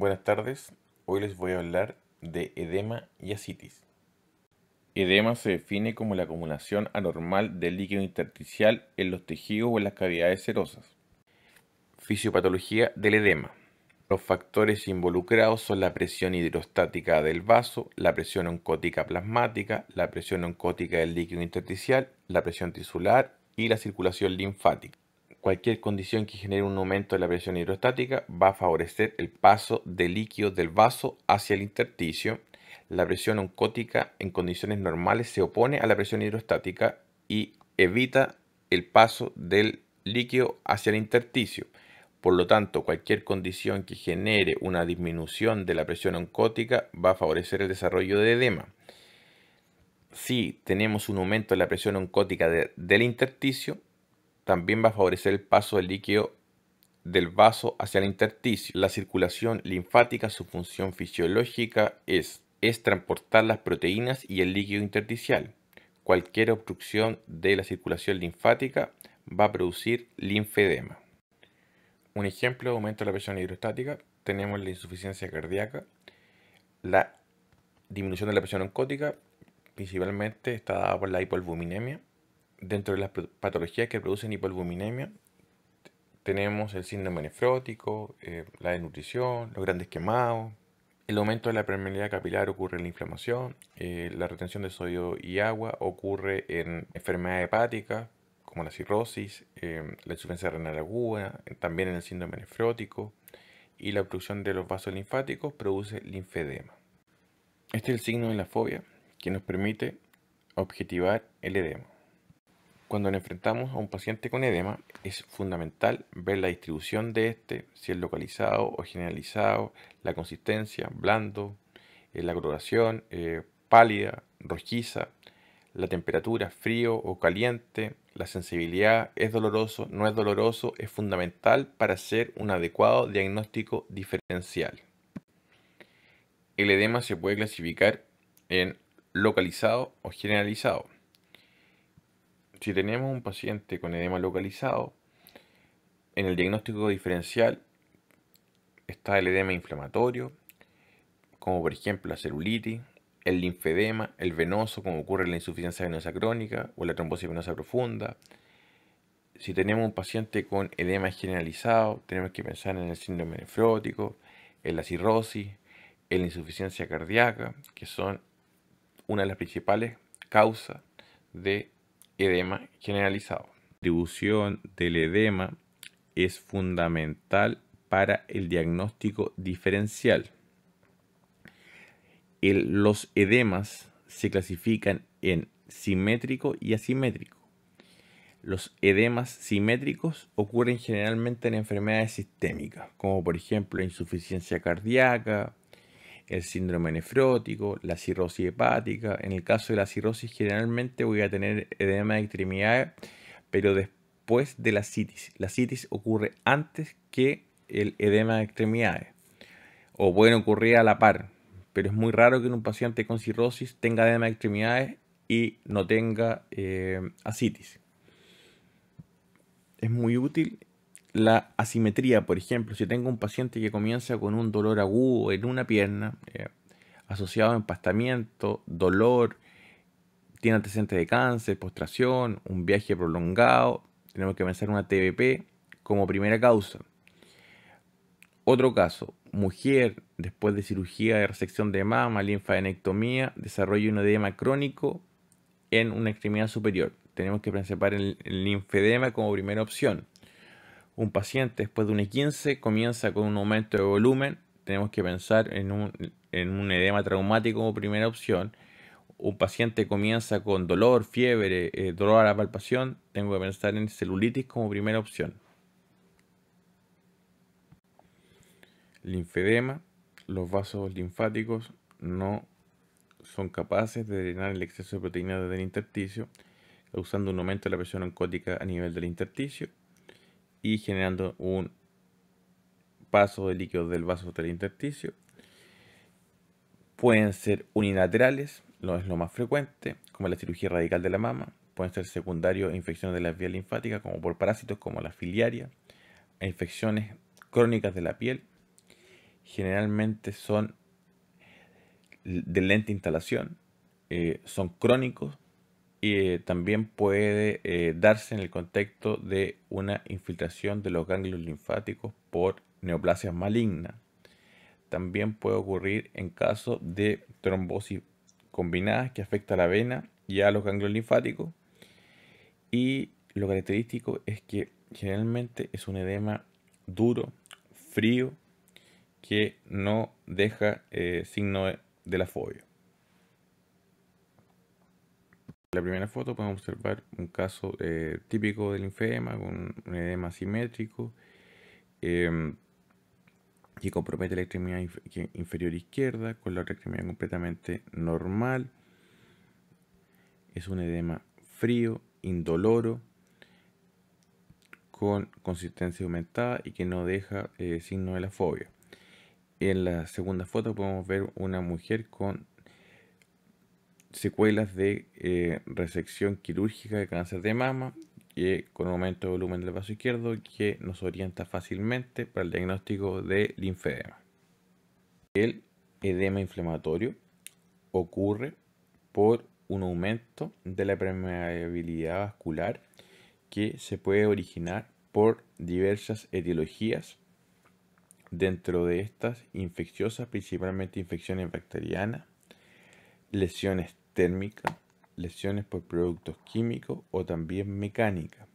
Buenas tardes, hoy les voy a hablar de edema y ascitis. Edema se define como la acumulación anormal de líquido intersticial en los tejidos o en las cavidades serosas. Fisiopatología del edema. Los factores involucrados son la presión hidrostática del vaso, la presión oncótica plasmática, la presión oncótica del líquido intersticial, la presión tisular y la circulación linfática. Cualquier condición que genere un aumento de la presión hidrostática va a favorecer el paso de líquidos del vaso hacia el intersticio. La presión oncótica en condiciones normales se opone a la presión hidrostática y evita el paso del líquido hacia el intersticio. Por lo tanto, cualquier condición que genere una disminución de la presión oncótica va a favorecer el desarrollo de edema. Si tenemos un aumento de la presión oncótica del intersticio, también va a favorecer el paso del líquido del vaso hacia el intersticio. La circulación linfática, su función fisiológica es transportar las proteínas y el líquido intersticial. Cualquier obstrucción de la circulación linfática va a producir linfedema. Un ejemplo de aumento de la presión hidrostática, tenemos la insuficiencia cardíaca, la disminución de la presión oncótica, principalmente está dada por la hipoalbuminemia. Dentro de las patologías que producen hipoalbuminemia, tenemos el síndrome nefrótico, la desnutrición, los grandes quemados. El aumento de la permeabilidad capilar ocurre en la inflamación, la retención de sodio y agua ocurre en enfermedades hepáticas, como la cirrosis, la insuficiencia renal aguda, también en el síndrome nefrótico, y la obstrucción de los vasos linfáticos produce linfedema. Este es el signo de la fobia que nos permite objetivar el edema. Cuando nos enfrentamos a un paciente con edema, es fundamental ver la distribución de este, si es localizado o generalizado, la consistencia, blando, la coloración, pálida, rojiza, la temperatura, frío o caliente, la sensibilidad, es doloroso, no es doloroso, es fundamental para hacer un adecuado diagnóstico diferencial. El edema se puede clasificar en localizado o generalizado. Si tenemos un paciente con edema localizado, en el diagnóstico diferencial está el edema inflamatorio, como por ejemplo la celulitis, el linfedema, el venoso, como ocurre en la insuficiencia venosa crónica o la trombosis venosa profunda. Si tenemos un paciente con edema generalizado, tenemos que pensar en el síndrome nefrótico, en la cirrosis, en la insuficiencia cardíaca, que son una de las principales causas de edema generalizado. La distribución del edema es fundamental para el diagnóstico diferencial. Los edemas se clasifican en simétrico y asimétrico. Los edemas simétricos ocurren generalmente en enfermedades sistémicas, como por ejemplo la insuficiencia cardíaca, el síndrome nefrótico, la cirrosis hepática. En el caso de la cirrosis, generalmente voy a tener edema de extremidades, pero después de la ascitis. La ascitis ocurre antes que el edema de extremidades, o pueden ocurrir a la par, pero es muy raro que en un paciente con cirrosis tenga edema de extremidades y no tenga ascitis. Es muy útil la asimetría. Por ejemplo, si tengo un paciente que comienza con un dolor agudo en una pierna, asociado a empastamiento, dolor, tiene antecedentes de cáncer, postración, un viaje prolongado, tenemos que pensar en una TBP como primera causa. Otro caso, mujer después de cirugía de resección de mama, linfadenectomía, desarrolla un edema crónico en una extremidad superior. Tenemos que pensar en el linfedema como primera opción. Un paciente después de un E15 comienza con un aumento de volumen, tenemos que pensar en un edema traumático como primera opción. Un paciente comienza con dolor, fiebre, dolor a la palpación, tengo que pensar en celulitis como primera opción. Linfedema, los vasos linfáticos no son capaces de drenar el exceso de proteína desde el intersticio, causando un aumento de la presión oncótica a nivel del intersticio y generando un paso de líquidos del vaso hasta el intersticio. Pueden ser unilaterales, es lo más frecuente, como la cirugía radical de la mama. Pueden ser secundarios a infecciones de las vías linfáticas, como por parásitos, como la filiaria, a infecciones crónicas de la piel. generalmente son de lenta instalación, son crónicos y también puede darse en el contexto de una infiltración de los ganglios linfáticos por neoplasias malignas. También puede ocurrir en caso de trombosis combinadas que afecta a la vena y a los ganglios linfáticos. Y lo característico es que generalmente es un edema duro, frío, que no deja signo de la fobia. En la primera foto podemos observar un caso típico del linfedema con un edema asimétrico que compromete la extremidad inferior izquierda con la otra extremidad completamente normal. Es un edema frío, indoloro, con consistencia aumentada y que no deja signo de la fobia. En la segunda foto podemos ver una mujer con secuelas de resección quirúrgica de cáncer de mama, con un aumento de volumen del vaso izquierdo que nos orienta fácilmente para el diagnóstico de linfedema. El edema inflamatorio ocurre por un aumento de la permeabilidad vascular que se puede originar por diversas etiologías. Dentro de estas, infecciosas, principalmente infecciones bacterianas, lesiones térmicas, lesiones por productos químicos o también mecánicas.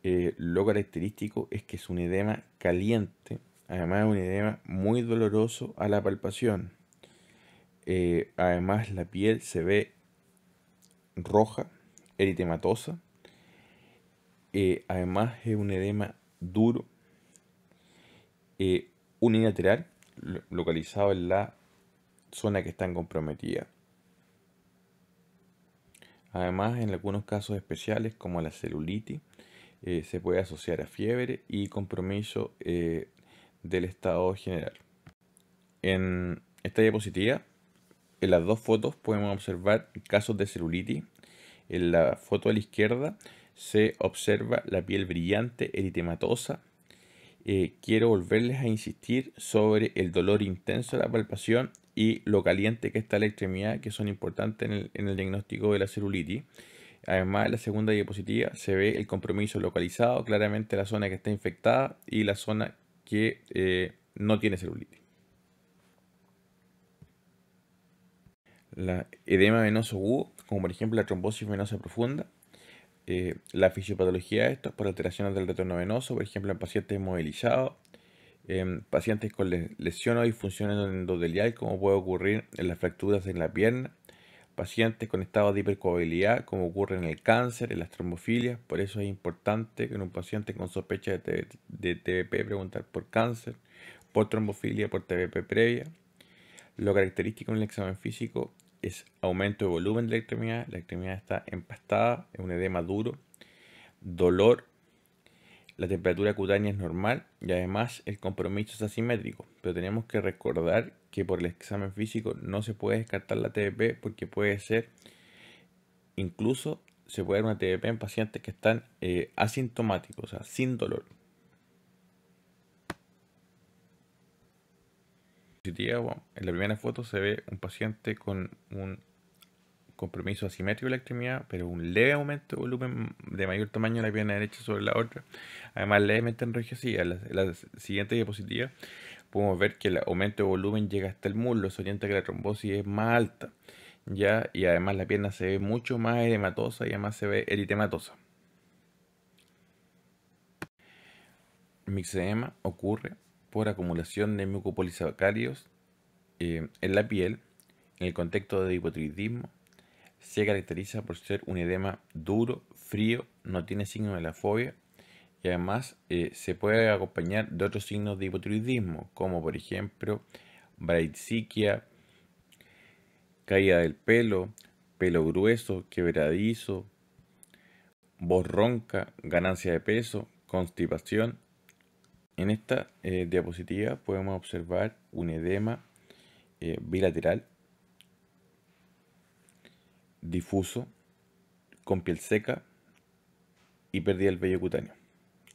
Lo característico es que es un edema caliente, además un edema muy doloroso a la palpación. Además la piel se ve roja, eritematosa. Además es un edema duro, unilateral, localizado en la zona que está comprometida. Además, en algunos casos especiales como la celulitis, se puede asociar a fiebre y compromiso del estado general. En esta diapositiva, en las dos fotos podemos observar casos de celulitis. En la foto de la izquierda se observa la piel brillante, eritematosa. Quiero volverles a insistir sobre el dolor intenso de la palpación y lo caliente que está la extremidad, que son importantes en el diagnóstico de la celulitis. Además, en la segunda diapositiva se ve el compromiso localizado, claramente la zona que está infectada y la zona que no tiene celulitis. La edema venoso agudo, como por ejemplo la trombosis venosa profunda. La fisiopatología de esto es por alteraciones del retorno venoso, por ejemplo en pacientes inmovilizados, pacientes con lesión o disfunción endotelial, como puede ocurrir en las fracturas en la pierna, pacientes con estado de hipercoagulabilidad, como ocurre en el cáncer, en las trombofilias. Por eso es importante que en un paciente con sospecha de TBP preguntar por cáncer, por trombofilia, por TBP previa. Lo característico en el examen físico es aumento de volumen de la extremidad está empastada, es un edema duro, dolor, la temperatura cutánea es normal y además el compromiso es asimétrico. Pero tenemos que recordar que por el examen físico no se puede descartar la TBP porque puede ser, incluso se puede dar una TBP en pacientes que están asintomáticos, o sea, sin dolor. En la primera foto se ve un paciente con un compromiso asimétrico de la extremidad, pero un leve aumento de volumen de mayor tamaño de la pierna derecha sobre la otra, además levemente enrojecida. En la siguiente diapositiva podemos ver que el aumento de volumen llega hasta el muslo, se orienta que la trombosis es más alta, ¿ya? Y además la pierna se ve mucho más edematosa y además se ve eritematosa. El mixedema ocurre por acumulación de mucopolisacáridos en la piel, en el contexto de hipotiroidismo. Se caracteriza por ser un edema duro, frío, no tiene signo de la fobia y además se puede acompañar de otros signos de hipotiroidismo, como por ejemplo bradyquidia, caída del pelo, pelo grueso, quebradizo, voz ronca, ganancia de peso, constipación. En esta diapositiva podemos observar un edema bilateral, difuso, con piel seca y pérdida del vello cutáneo.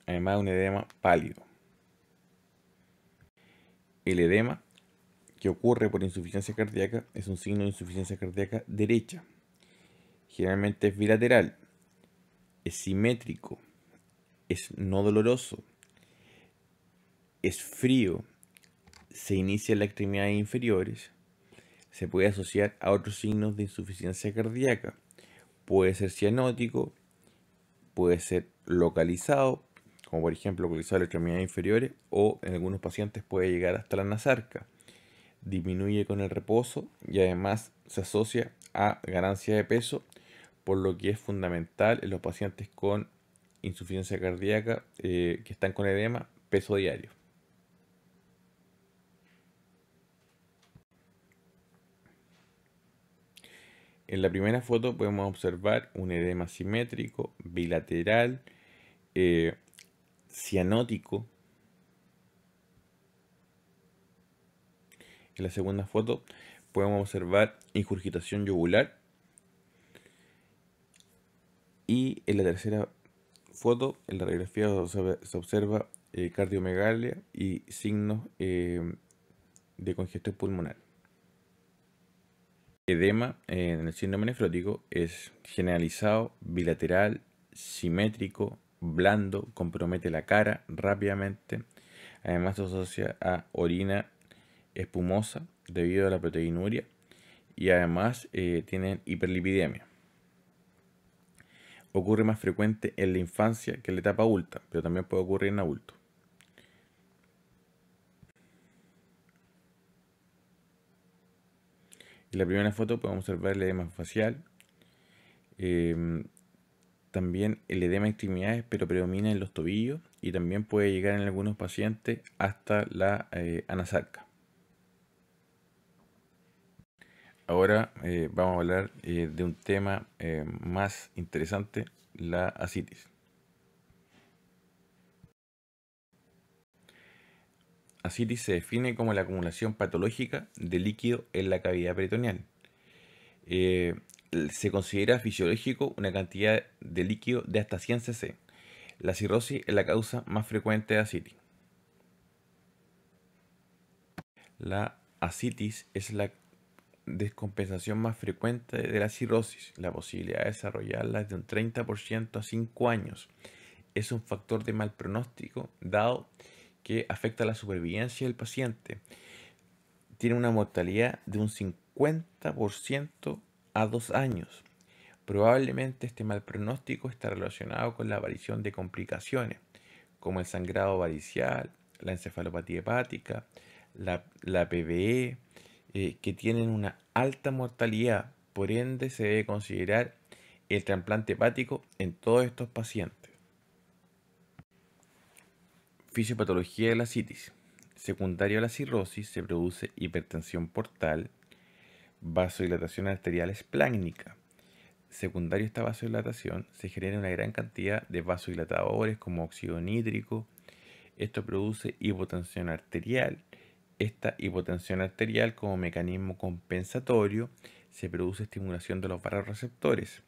Además, un edema pálido. El edema que ocurre por insuficiencia cardíaca es un signo de insuficiencia cardíaca derecha. Generalmente es bilateral, es simétrico, es no doloroso, es frío, se inicia en las extremidades inferiores, se puede asociar a otros signos de insuficiencia cardíaca. Puede ser cianótico, puede ser localizado, como por ejemplo localizado en las extremidades inferiores, o en algunos pacientes puede llegar hasta la nasarca. Disminuye con el reposo y además se asocia a ganancia de peso, por lo que es fundamental en los pacientes con insuficiencia cardíaca que están con edema, peso diario. En la primera foto podemos observar un edema simétrico, bilateral, cianótico. En la segunda foto podemos observar ingurgitación yugular. Y en la tercera foto, en la radiografía, se observa cardiomegalia y signos de congestión pulmonar. Edema en el síndrome nefrótico es generalizado, bilateral, simétrico, blando, compromete la cara rápidamente. Además se asocia a orina espumosa debido a la proteinuria y además tienen hiperlipidemia. Ocurre más frecuente en la infancia que en la etapa adulta, pero también puede ocurrir en adultos. En la primera foto podemos observar el edema facial, también el edema en extremidades, pero predomina en los tobillos y también puede llegar en algunos pacientes hasta la anasarca. Ahora vamos a hablar de un tema más interesante, la ascitis. Ascitis se define como la acumulación patológica de líquido en la cavidad peritoneal. Se considera fisiológico una cantidad de líquido de hasta 100 cc. La cirrosis es la causa más frecuente de ascitis. La ascitis es la descompensación más frecuente de la cirrosis. La posibilidad de desarrollarla es de un 30% a 5 años. Es un factor de mal pronóstico dado que afecta a la supervivencia del paciente. Tiene una mortalidad de un 50% a 2 años. Probablemente este mal pronóstico está relacionado con la aparición de complicaciones, como el sangrado varicial, la encefalopatía hepática, la PBE, que tienen una alta mortalidad. Por ende, se debe considerar el trasplante hepático en todos estos pacientes. Fisiopatología de la ascitis. Secundario a la cirrosis se produce hipertensión portal, vasodilatación arterial espláncnica. Secundario a esta vasodilatación se genera una gran cantidad de vasodilatadores como óxido nítrico. Esto produce hipotensión arterial. Esta hipotensión arterial, como mecanismo compensatorio, se produce estimulación de los vasoreceptores.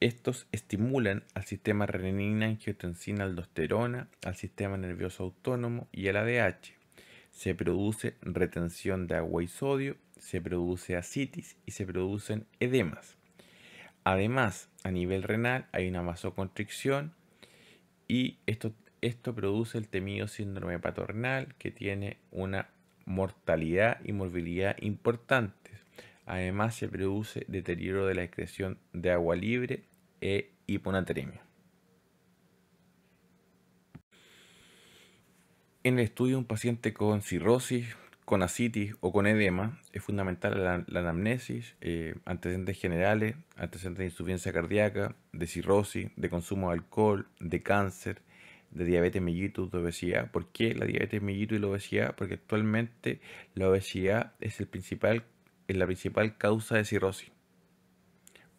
Estos estimulan al sistema renina, angiotensina, aldosterona, al sistema nervioso autónomo y al ADH. Se produce retención de agua y sodio, se produce ascitis y se producen edemas. Además, a nivel renal hay una vasoconstricción y esto produce el temido síndrome hepatorenal, que tiene una mortalidad y morbilidad importantes. Además, se produce deterioro de la excreción de agua libre e hiponatremia. En el estudio de un paciente con cirrosis, con ascitis o con edema, es fundamental la anamnesis, antecedentes generales, antecedentes de insuficiencia cardíaca, de cirrosis, de consumo de alcohol, de cáncer, de diabetes mellitus, de obesidad. ¿Por qué la diabetes mellitus y la obesidad? Porque actualmente la obesidad es la principal causa de cirrosis.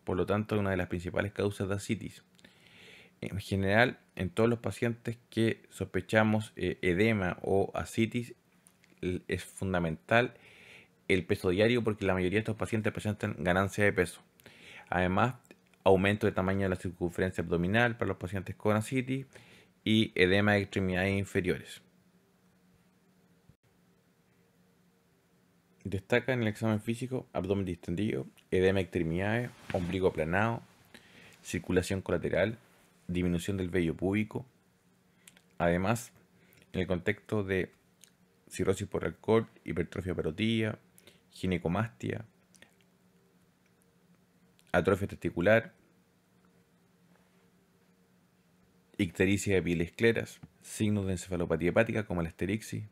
Por lo tanto, es una de las principales causas de ascitis. En general, en todos los pacientes que sospechamos edema o ascitis, es fundamental el peso diario, porque la mayoría de estos pacientes presentan ganancia de peso. Además, aumento de tamaño de la circunferencia abdominal para los pacientes con ascitis y edema de extremidades inferiores. Destaca en el examen físico abdomen distendido, edema de extremidades, ombligo aplanado, circulación colateral, disminución del vello púbico. Además, en el contexto de cirrosis por alcohol, hipertrofia parotídea, ginecomastia, atrofia testicular, ictericia de pieles claras, signos de encefalopatía hepática como la asterixis.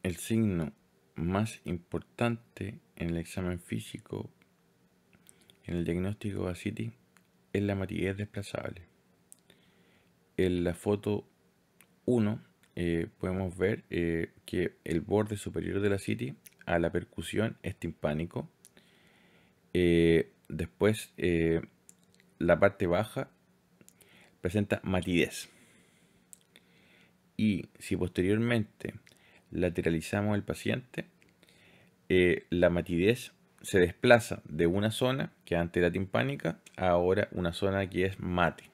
El signo más importante en el examen físico, en el diagnóstico de ascitis, es la matidez desplazable. En la foto 1 podemos ver que el borde superior de la ascitis a la percusión es timpánico. Después la parte baja presenta matidez. Y si posteriormente lateralizamos el paciente, la matidez se desplaza de una zona que antes era timpánica a ahora una zona que es mate.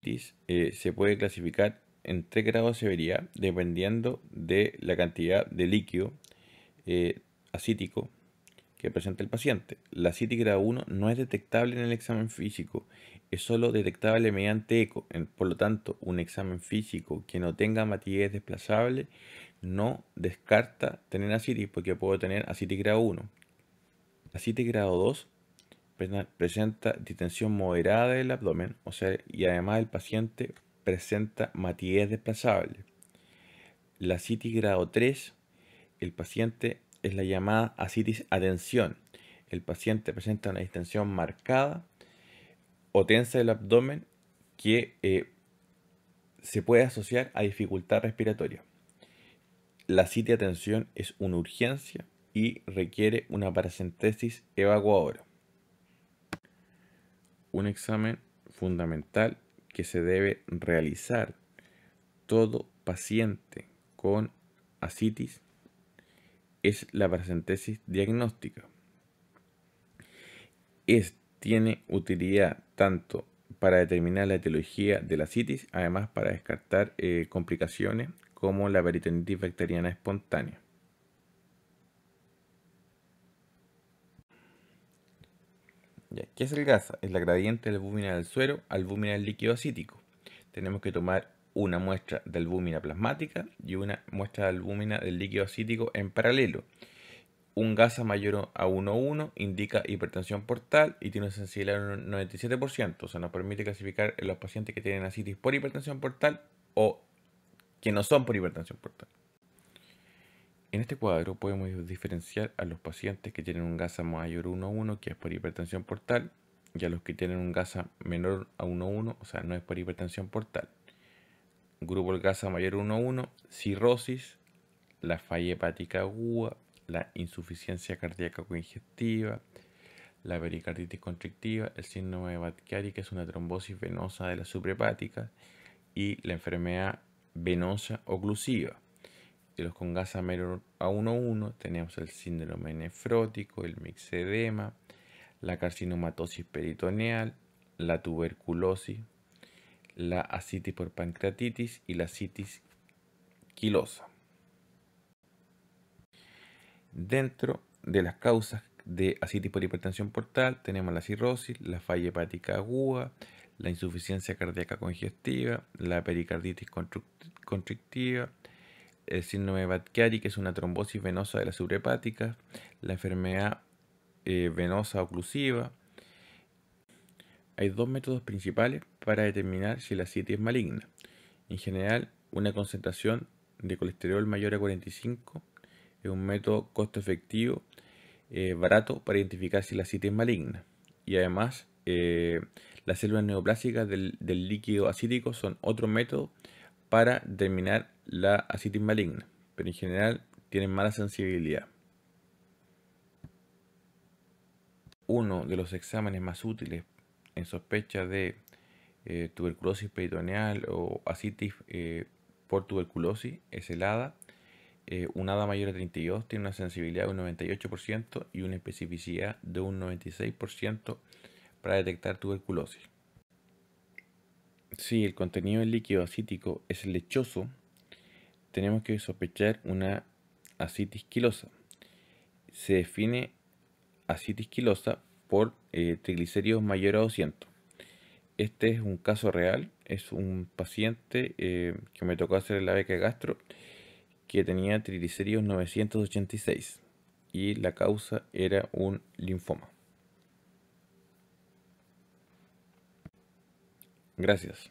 Se puede clasificar en 3 grados de severidad dependiendo de la cantidad de líquido ascítico que presenta el paciente. La ascitis grado 1 no es detectable en el examen físico, es solo detectable mediante eco. Por lo tanto, un examen físico que no tenga matidez desplazable no descarta tener ascitis porque puedo tener ascitis grado 1. La ascitis grado 2 presenta distensión moderada del abdomen, y además el paciente presenta matidez desplazable. La ascitis grado 3, el paciente es la llamada ascitis a tensión. El paciente presenta una distensión marcada o tensa del abdomen que se puede asociar a dificultad respiratoria. La ascitis a tensión es una urgencia y requiere una paracentesis evacuadora. Un examen fundamental que se debe realizar todo paciente con ascitis es la paracentesis diagnóstica. Tiene utilidad tanto para determinar la etiología de la ascitis, además para descartar complicaciones como la peritonitis bacteriana espontánea. ¿Qué es el GASA? Es la gradiente de albúmina del suero a albúmina del líquido ascítico. Tenemos que tomar una muestra de albúmina plasmática y una muestra de albúmina del líquido ascítico en paralelo. Un GASA mayor a 1,1 indica hipertensión portal y tiene una sensibilidad de un 97%. O sea, nos permite clasificar en los pacientes que tienen ascitis por hipertensión portal o que no son por hipertensión portal. En este cuadro podemos diferenciar a los pacientes que tienen un GASA mayor a 1,1, que es por hipertensión portal, y a los que tienen un GASA menor a 1,1, o sea, no es por hipertensión portal. Grupo del GASA mayor a 1,1, cirrosis, la falla hepática aguda, la insuficiencia cardíaca congestiva, la pericarditis constrictiva, el síndrome de Budd-Chiari, que es una trombosis venosa de la suprahepática, y la enfermedad venosa oclusiva. De los con GASA menor a 1,1 tenemos el síndrome nefrótico, el mixedema, la carcinomatosis peritoneal, la tuberculosis, la ascitis por pancreatitis y la ascitis quilosa. Dentro de las causas de ascitis por hipertensión portal tenemos la cirrosis, la falla hepática aguda, la insuficiencia cardíaca congestiva, la pericarditis constrictiva, el síndrome de Budd-Chiari, que es una trombosis venosa de la suprahepática, la enfermedad venosa oclusiva. Hay dos métodos principales para determinar si la ascitis es maligna. En general, una concentración de colesterol mayor a 45 es un método costo efectivo, barato para identificar si la ascitis es maligna. Y además, las células neoplásicas del líquido ascítico son otro método para determinar la ascitis maligna, pero en general tienen mala sensibilidad. Uno de los exámenes más útiles en sospecha de tuberculosis peritoneal o ascitis por tuberculosis es el ADA. Un ADA mayor a 32 tiene una sensibilidad de un 98% y una especificidad de un 96% para detectar tuberculosis. Si el contenido del líquido acítico es lechoso, tenemos que sospechar una ascitis quilosa. Se define ascitis quilosa por triglicéridos mayor a 200. Este es un caso real, es un paciente que me tocó hacer la beca de gastro que tenía triglicéridos 986 y la causa era un linfoma. Gracias.